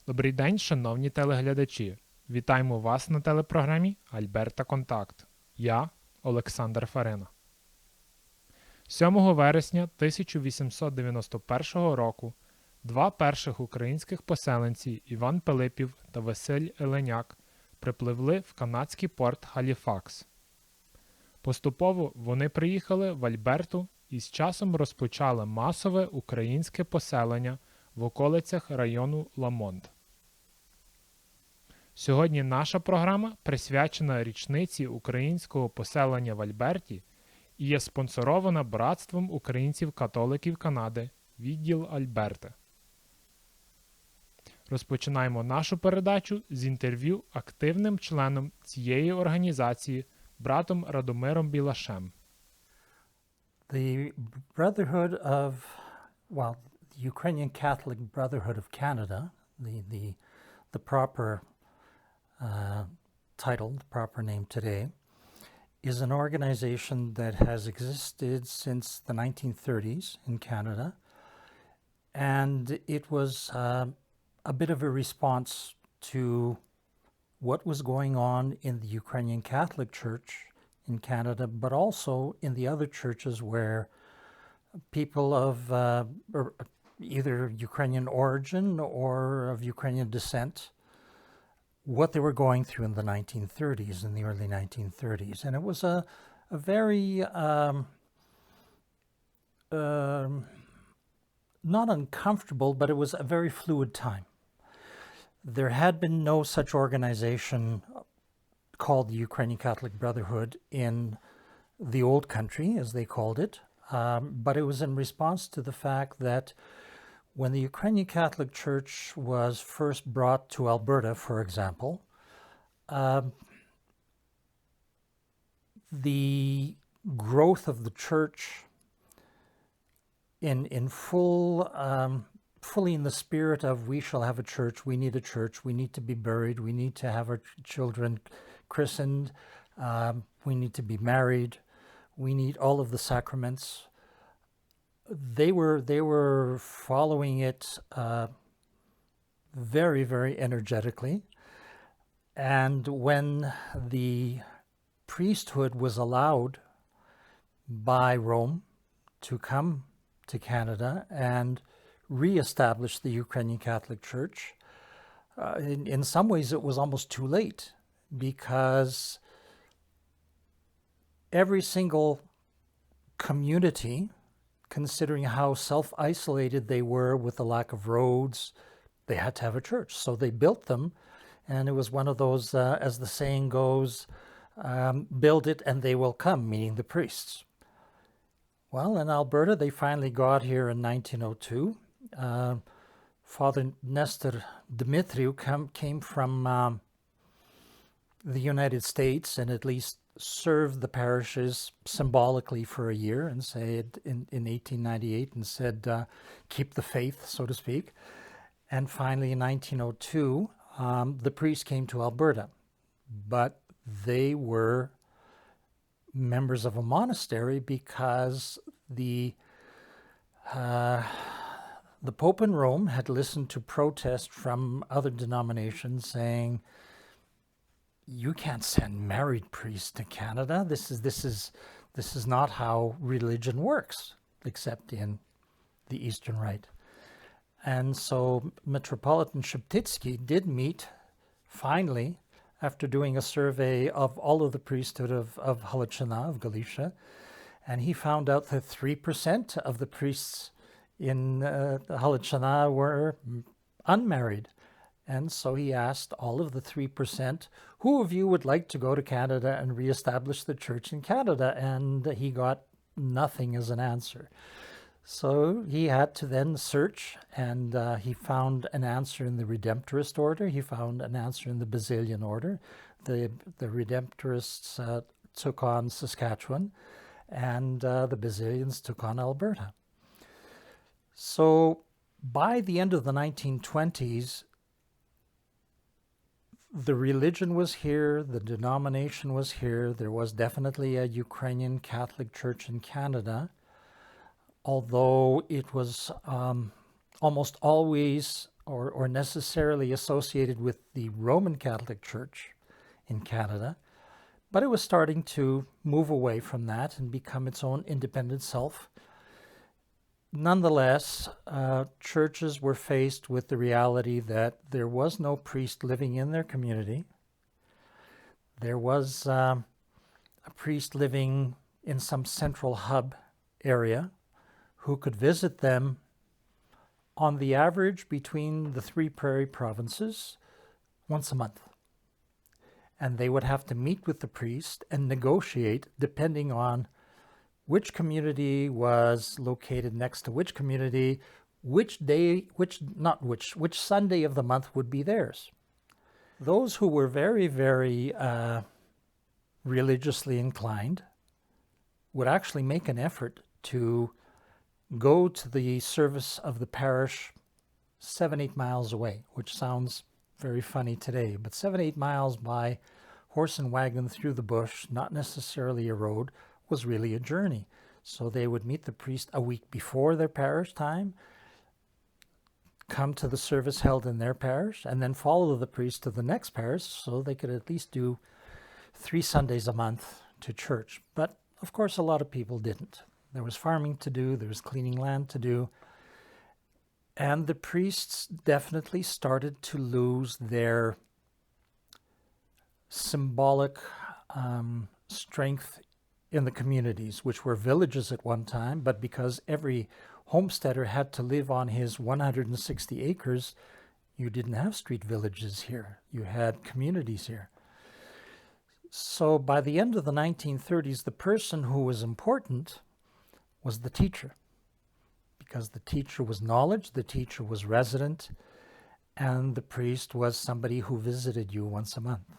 Добрий день, шановні телеглядачі! Вітаємо вас на телепрограмі «Альберта Контакт». Я – Олександр Фарина. 7 вересня 1891 року два перших українських поселенці Іван Пилипів та Василь Еленяк припливли в канадський порт Галіфакс. Поступово вони приїхали в Альберту і з часом розпочали масове українське поселення в околицях району Ламонт. Сьогодні наша програма присвячена річниці українського поселення в Альберті і є спонсорована Братством Українців-Католиків Канади, відділ Альберти. Розпочинаємо нашу передачу з інтерв'ю активним членом цієї організації братом Радомиром Білашем. The Brotherhood of, the Ukrainian Catholic Brotherhood of Canada, the proper title, the proper name today, is an organization that has existed since the 1930s in Canada, and it was a bit of a response to what was going on in the Ukrainian Catholic Church in Canada, but also in the other churches where people of either Ukrainian origin or of Ukrainian descent, what they were going through in the 1930s, in the early 1930s. And it was a very, not uncomfortable, but it was a very fluid time. There had been no such organization called the Ukrainian Catholic Brotherhood in the old country, as they called it, but it was in response to the fact that when the Ukrainian Catholic Church was first brought to Alberta, for example, the growth of the church in fully in the spirit of we shall have a church, we need a church, we need to be buried, we need to have our children christened, we need to be married, we need all of the sacraments. They were following it very, very energetically. And when the priesthood was allowed by Rome to come to Canada and reestablish the Ukrainian Catholic Church, in some ways it was almost too late, because every single community, considering how self-isolated they were with the lack of roads, they had to have a church. So they built them, and it was one of those, as the saying goes, build it and they will come, meaning the priests. Well, in Alberta, they finally got here in 1902. Father Nestor Dimitriou came from the United States and at least served the parishes symbolically for a year and said in 1898 and said, keep the faith, so to speak. And finally in 1902, the priests came to Alberta, but they were members of a monastery because the Pope in Rome had listened to protest from other denominations saying, you can't send married priests to Canada. This is not how religion works, except in the Eastern Rite. And so Metropolitan Sheptytsky did meet, finally, after doing a survey of all of the priesthood of Halachina, of Galicia, and he found out that 3% of the priests in Halachina were unmarried. And so he asked all of the 3%, who of you would like to go to Canada and reestablish the church in Canada? And he got nothing as an answer. So he had to then search, and he found an answer in the Redemptorist order. He found an answer in the Basilian order. The Redemptorists took on Saskatchewan, and the Basilians took on Alberta. So by the end of the 1920s, the religion was here, the denomination was here. There was definitely a Ukrainian Catholic Church in Canada, although it was almost always or necessarily associated with the Roman Catholic Church in Canada, but it was starting to move away from that and become its own independent self. Nonetheless, churches were faced with the reality that there was no priest living in their community. There was a priest living in some central hub area who could visit them on the average between the three prairie provinces once a month. And they would have to meet with the priest and negotiate depending on which community was located next to which community, which Sunday of the month would be theirs. Those who were very, very religiously inclined would actually make an effort to go to the service of the parish 7-8 miles away, which sounds very funny today, but 7-8 miles by horse and wagon through the bush, not necessarily a road, was really a journey. So they would meet the priest a week before their parish time, come to the service held in their parish, and then follow the priest to the next parish so they could at least do 3 Sundays a month to church. But of course, a lot of people didn't. There was farming to do, there was cleaning land to do, and the priests definitely started to lose their symbolic strength in the communities, which were villages at one time, but because every homesteader had to live on his 160 acres, you didn't have street villages here. You had communities here. So by the end of the 1930s, the person who was important was the teacher, because the teacher was knowledge, the teacher was resident, and the priest was somebody who visited you once a month.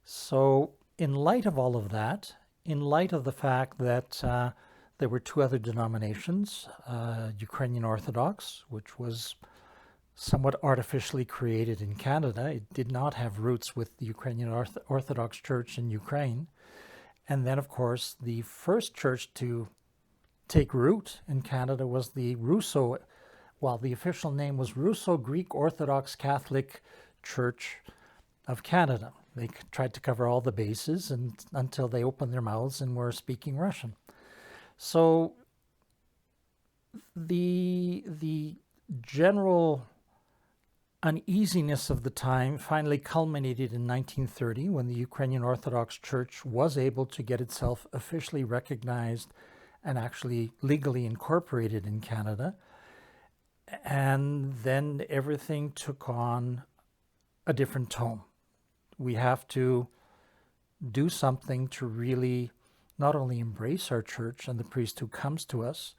So in light of all of that, in light of the fact that there were 2 other denominations, Ukrainian Orthodox, which was somewhat artificially created in Canada. It did not have roots with the Ukrainian Orthodox Church in Ukraine. And then, of course, the first church to take root in Canada was the Russo, well, the official name was Russo-Greek Orthodox Catholic Church of Canada. They tried to cover all the bases until they opened their mouths and were speaking Russian. So the general uneasiness of the time finally culminated in 1930 when the Ukrainian Orthodox Church was able to get itself officially recognized and actually legally incorporated in Canada. And then everything took on a different tone. We have to do something to really not only embrace our church and the priest who comes to us,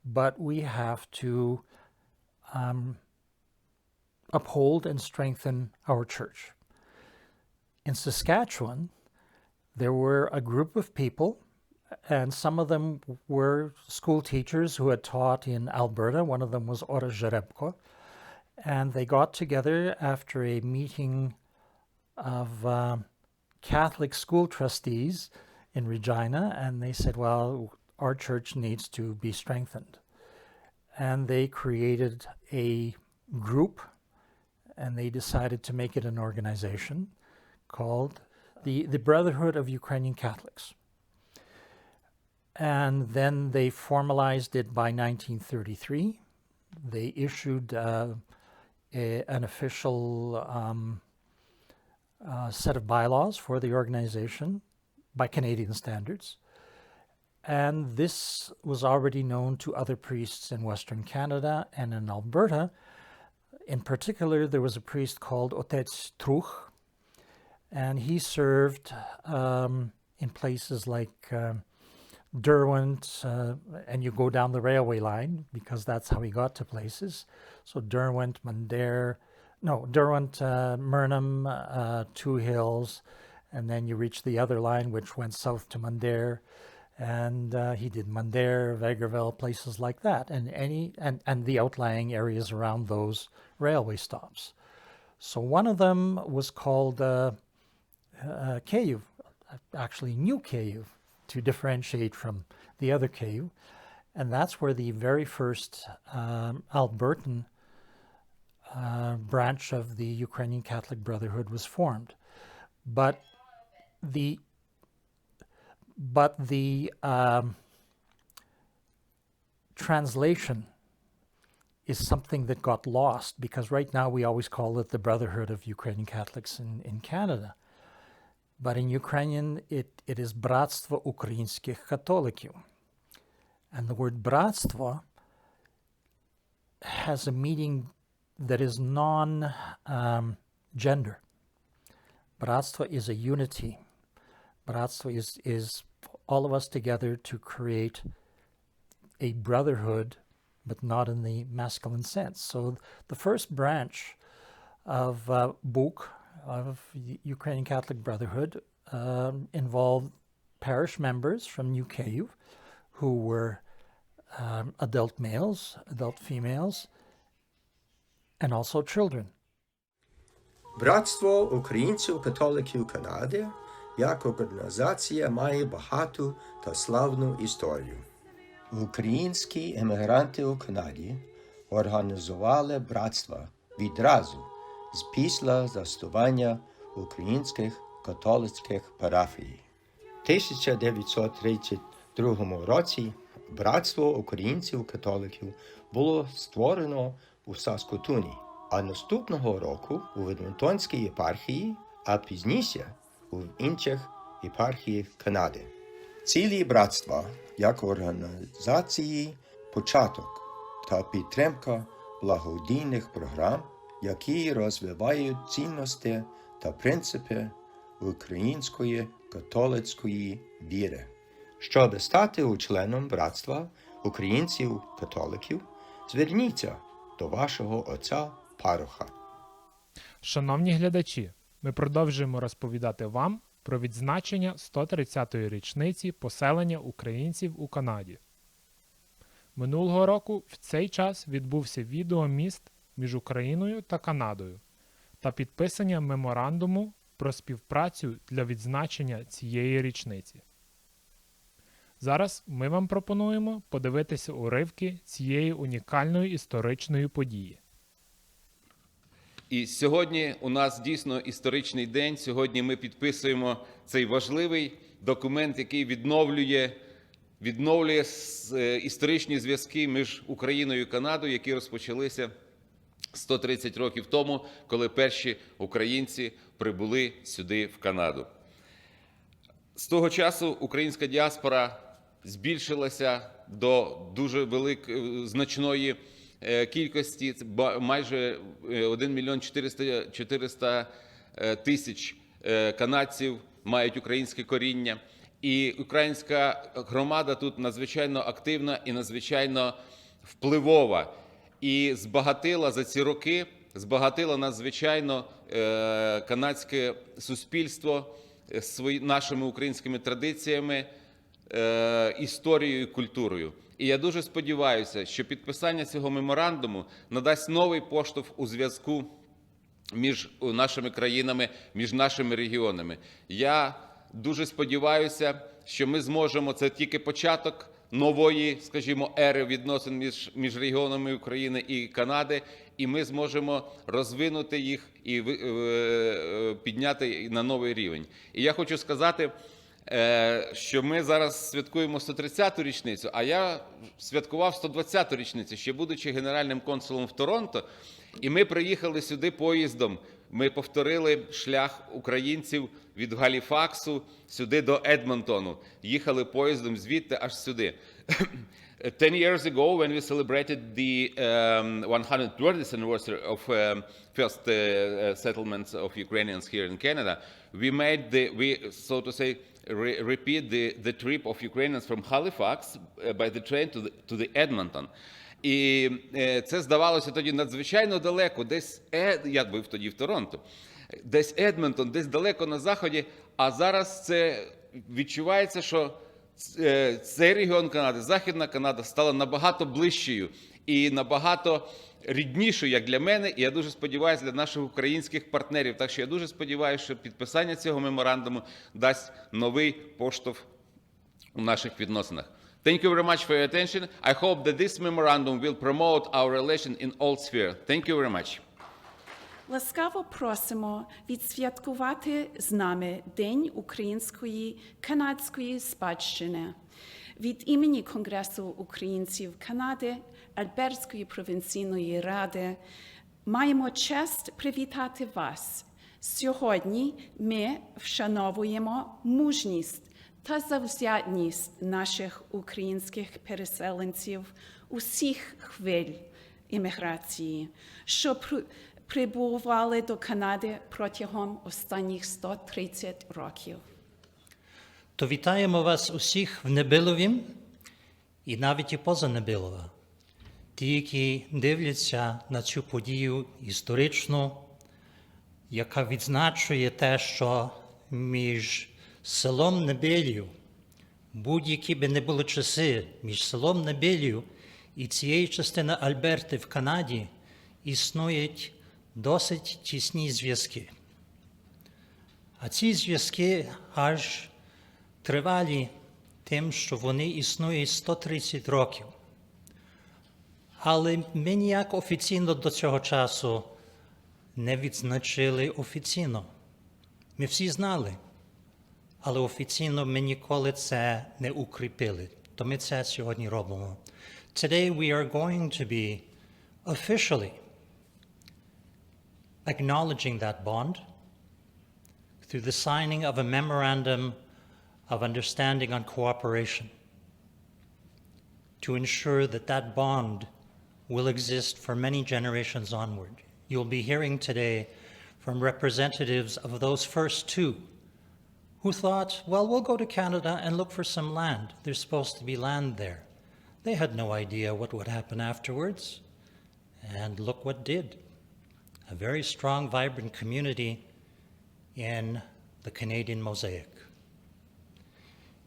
but we have to uphold and strengthen our church. In Saskatchewan, there were a group of people, and some of them were school teachers who had taught in Alberta. One of them was Ora Jerebko, and they got together after a meeting of Catholic school trustees in Regina, and they said, well, our church needs to be strengthened. And they created a group, and they decided to make it an organization called the Brotherhood of Ukrainian Catholics. And then they formalized it by 1933. They issued an official set of bylaws for the organization by Canadian standards. And this was already known to other priests in Western Canada and in Alberta. In particular, there was a priest called Otec Truch, and he served in places like Derwent, and you go down the railway line because that's how he got to places. So Derwent, Murnum, Two Hills, and then you reach the other line which went south to Mundare, and he did Mundare, Vegreville, places like that, and the outlying areas around those railway stops. So one of them was called Kyiv, actually New Kyiv, to differentiate from the other Kyiv, and that's where the very first Albertan branch of the Ukrainian Catholic Brotherhood was formed. But the translation is something that got lost, because right now we always call it the Brotherhood of Ukrainian Catholics in Canada. But in Ukrainian, it is Братства українських католиків. And the word Братство has a meaning that is non-gender. Bratstva is a unity. Bratstva is all of us together to create a brotherhood, but not in the masculine sense. So the first branch of book of Ukrainian Catholic Brotherhood involved parish members from New Kyiv who were adult males, adult females, and also children. Братство українців католиків Канади як організація має багату та славну історію. Українські емігранти у Канаді організували братства відразу після заснування українських католицьких парафій. У 1932 році Братство українців католиків було створено у Саскотуні, а наступного року у Едмонтонській єпархії, а пізніше у інших єпархіях Канади. Цілі братства як організації, початок та підтримка благодійних програм, які розвивають цінності та принципи української католицької віри. Щоб стати членом братства українців-католиків, зверніться до вашого отця-пароха. Шановні глядачі, ми продовжуємо розповідати вам про відзначення 130-ї річниці поселення українців у Канаді. Минулого року в цей час відбувся відеоміст між Україною та Канадою та підписання меморандуму про співпрацю для відзначення цієї річниці. Зараз ми вам пропонуємо подивитися уривки цієї унікальної історичної події. І сьогодні у нас дійсно історичний день. Сьогодні ми підписуємо цей важливий документ, який відновлює історичні зв'язки між Україною і Канадою, які розпочалися 130 років тому, коли перші українці прибули сюди, в Канаду. З того часу українська діаспора збільшилася до дуже значної кількості, майже 1 мільйон 400 тисяч канадців мають українське коріння. І українська громада тут надзвичайно активна і надзвичайно впливова. І збагатила за ці роки, надзвичайно канадське суспільство нашими українськими традиціями, історією і культурою. І я дуже сподіваюся, що підписання цього меморандуму надасть новий поштовх у зв'язку між нашими країнами, між нашими регіонами. Я дуже сподіваюся, що ми зможемо, це тільки початок нової, скажімо, ери відносин між регіонами України і Канади, і ми зможемо розвинути їх і підняти на новий рівень. І я хочу сказати, що ми зараз святкуємо 130-ту річницю, а я святкував 120-ту річницю, ще будучи генеральним консулом в Торонто, і ми приїхали сюди поїздом. Ми повторили шлях українців від Галіфаксу сюди до Едмонтону. Їхали поїздом звідти аж сюди. 10 years ago, when we celebrated the 120th anniversary of first settlements of Ukrainians here in Canada, we so to say, repeat the trip of Ukrainians from Halifax by the train to the Edmonton. І це здавалося тоді надзвичайно далеко, десь, я був тоді в Торонто, десь Едмонтон, десь далеко на заході, а зараз це відчувається, що цей регіон Канади, Західна Канада, стала набагато ближчою і набагато ріднішою, як для мене, і я дуже сподіваюся, для наших українських партнерів. Так що я дуже сподіваюся, що підписання цього меморандуму дасть новий поштовх у наших відносинах. Thank you very much for your attention. I hope that this memorandum will promote our relation in all spheres. Thank you very much. Ласкаво просимо відсвяткувати з нами День української канадської спадщини. Від імені Конгресу українців Канади, Альбертської провінційної ради, маємо честь привітати вас. Сьогодні ми вшановуємо мужність та завзятність наших українських переселенців усіх хвиль імміграції, що прибували до Канади протягом останніх 130 років. То вітаємо вас усіх в Небиловім і навіть і поза Небилова. Ті, які дивляться на цю подію історичну, яка відзначує те, що між селом Небилів, будь-які би не були часи, між селом Небилів і цією частиною Альберти в Канаді існують досить тісні зв'язки. А ці зв'язки аж тривалі тим, що вони існують 130 років. Але ми ніяк офіційно до цього часу не відзначили офіційно. Ми всі знали, але офіційно ми ніколи це не укріпили. То ми це сьогодні робимо. Today we are going to be officially acknowledging that bond through the signing of a memorandum of understanding on cooperation to ensure that that bond will exist for many generations onward. You'll be hearing today from representatives of those first two who thought, well, we'll go to Canada and look for some land. There's supposed to be land there. They had no idea what would happen afterwards. And look what did. A very strong, vibrant community in the Canadian mosaic.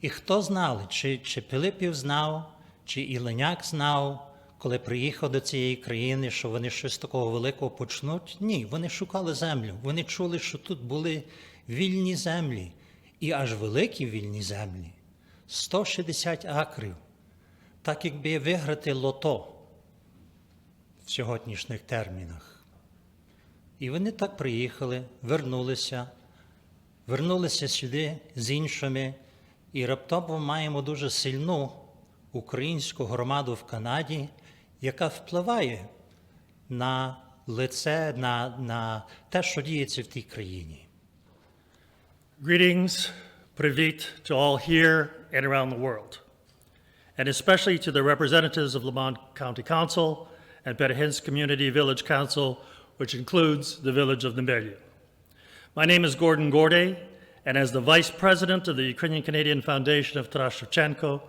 І хто знали, чи Пилипів знав, чи Іленяк знав, коли приїхав до цієї країни, що вони щось такого великого почнуть? Ні, вони шукали землю. Вони чули, що тут були вільні землі, і аж великі вільні землі. 160 акрів. Так, якби виграти лото в сьогоднішніх термінах. І вони так приїхали, вернулися сюди з іншими, і раптово маємо дуже сильну українську громаду в Канаді, яка впливає на лице, на те, що діється в тій країні. Greetings, привіт to all here and around the world, and especially to the representatives of Lamont County Council and Petahins Community Village Council, which includes the village of Nembeliu. My name is Gordon Gorday, and as the Vice President of the Ukrainian Canadian Foundation of Taras Shevchenko,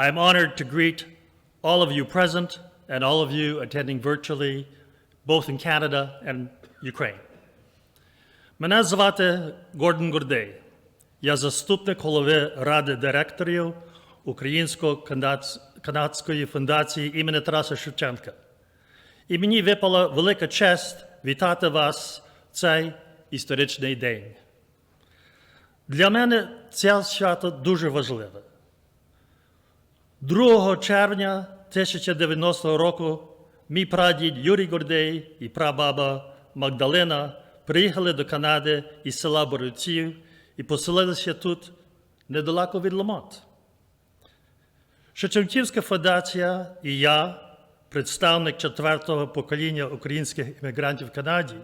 I am honored to greet all of you present and all of you attending virtually, both in Canada and Ukraine. Мене звати Гордон Гордей. Я заступник голови Ради директорів Українсько-канадської фундації імені Тараса Шевченка. І мені випала велика честь вітати вас в цей історичний день. Для мене це свято дуже важливе. 2 червня 1090 року мій прадід Юрій Гордей і прабаба Магдалина приїхали до Канади із села Боровців і поселилися тут недалеко від Ламонт. Шевченківська фундація і я, представник 4-го покоління українських іммігрантів в Канаді,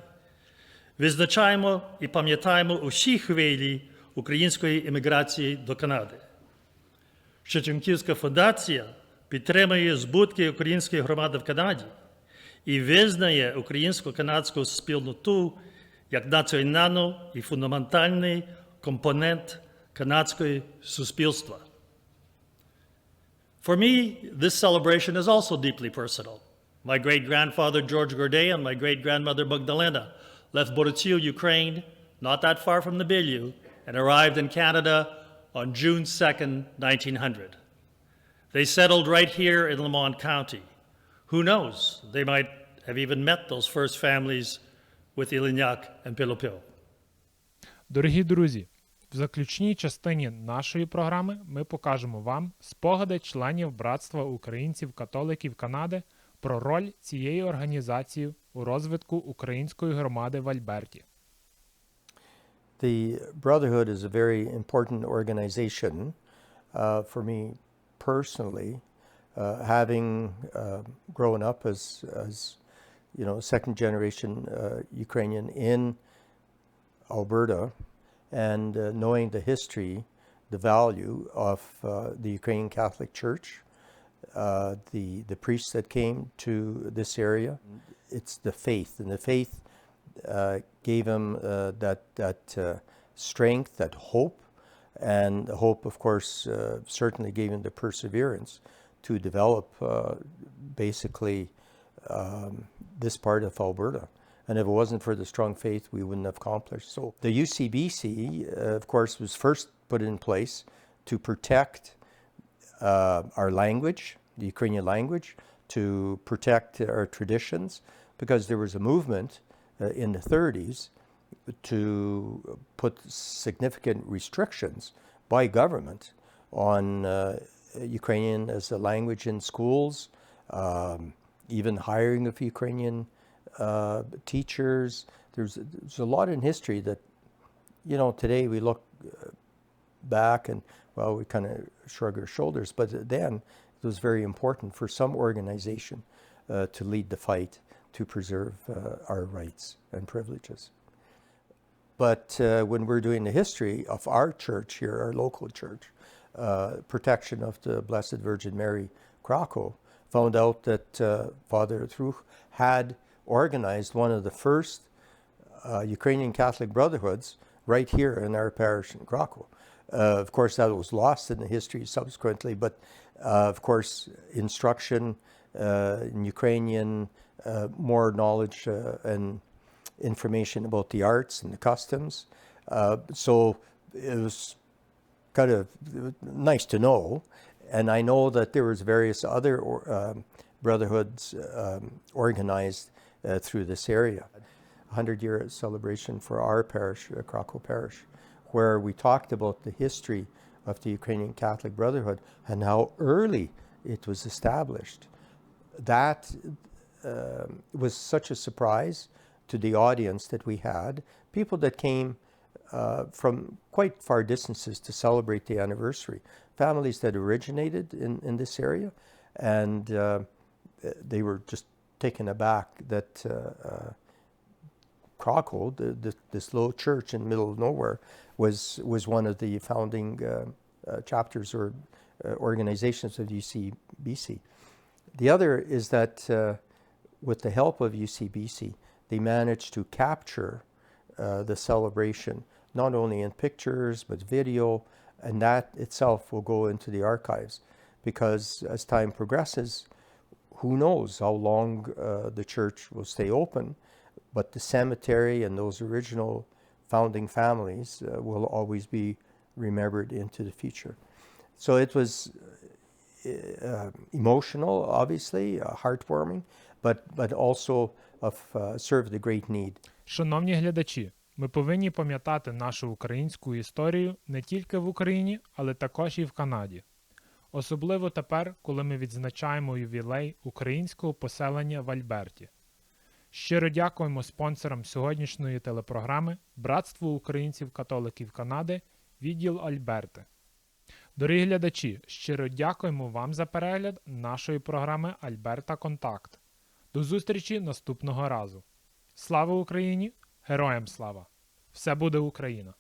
відзначаємо і пам'ятаємо усі хвилі української імміграції до Канади. Шевченківська фундація підтримує збутки української громади в Канаді і визнає українсько-канадську спільноту як національний і фундаментальний компонент канадського суспільства. For me, this celebration is also deeply personal. My great-grandfather George Gorday and my great-grandmother Magdalena left Borodtsiv, Ukraine, not that far from Nembeliu, and arrived in Canada on June 2nd, 1900. They settled right here in Lamont County. Who knows, they might have even met those first families with Ilinyak and Pilopil. Дорогі друзі, в заключній частині нашої програми ми покажемо вам спогади членів Братства Українців Католиків Канади про роль цієї організації у розвитку української громади в Альберті. The Brotherhood is a very important organization for me personally, having grown up as you know, second generation Ukrainian in Alberta, and knowing the history, the value of the Ukrainian Catholic Church, the priests that came to this area. It's the faith, and the faith gave him that strength, that hope, and the hope, of course, certainly gave him the perseverance to develop basically this part of Alberta. And if it wasn't for the strong faith, we wouldn't have accomplished. So the UCBC, of course, was first put in place to protect our language, the Ukrainian language, to protect our traditions, because there was a movement in the 30s to put significant restrictions by government on Ukrainian as a language in schools, even hiring of Ukrainian teachers. There's a lot in history that, you know, today we look back and, well, we kind of shrug our shoulders, but then it was very important for some organization to lead the fight to preserve our rights and privileges. But when we're doing the history of our church here, our local church, protection of the Blessed Virgin Mary Krakow, found out that Father Truch had organized one of the first Ukrainian Catholic Brotherhoods right here in our parish in Krakow. Of course, that was lost in the history subsequently, but of course, instruction in Ukrainian, more knowledge and information about the arts and the customs. So it was kind of nice to know. And I know that there was various other brotherhoods organized through this area. 100-year celebration for our parish, Krakow Parish, where we talked about the history of the Ukrainian Catholic Brotherhood and how early it was established. That was such a surprise to the audience that we had. People that came from quite far distances to celebrate the anniversary. Families that originated in this area, and they were just taken aback that Krakow, this little church in the middle of nowhere, was one of the founding chapters or organizations of UCBC. The other is that with the help of UCBC, they managed to capture the celebration, not only in pictures, but video, and that itself will go into the archives, because as time progresses, who knows how long the church will stay open, but the cemetery and those original founding families will always be remembered into the future. So it was emotional, obviously, heartwarming, but also served a great need. Шановні глядачі, ми повинні пам'ятати нашу українську історію не тільки в Україні, але також і в Канаді. Особливо тепер, коли ми відзначаємо ювілей українського поселення в Альберті. Щиро дякуємо спонсорам сьогоднішньої телепрограми «Братство українців Католиків Канади», відділ Альберти. Дорогі глядачі, щиро дякуємо вам за перегляд нашої програми «Альберта Контакт». До зустрічі наступного разу. Слава Україні! Героям слава! Все буде Україна!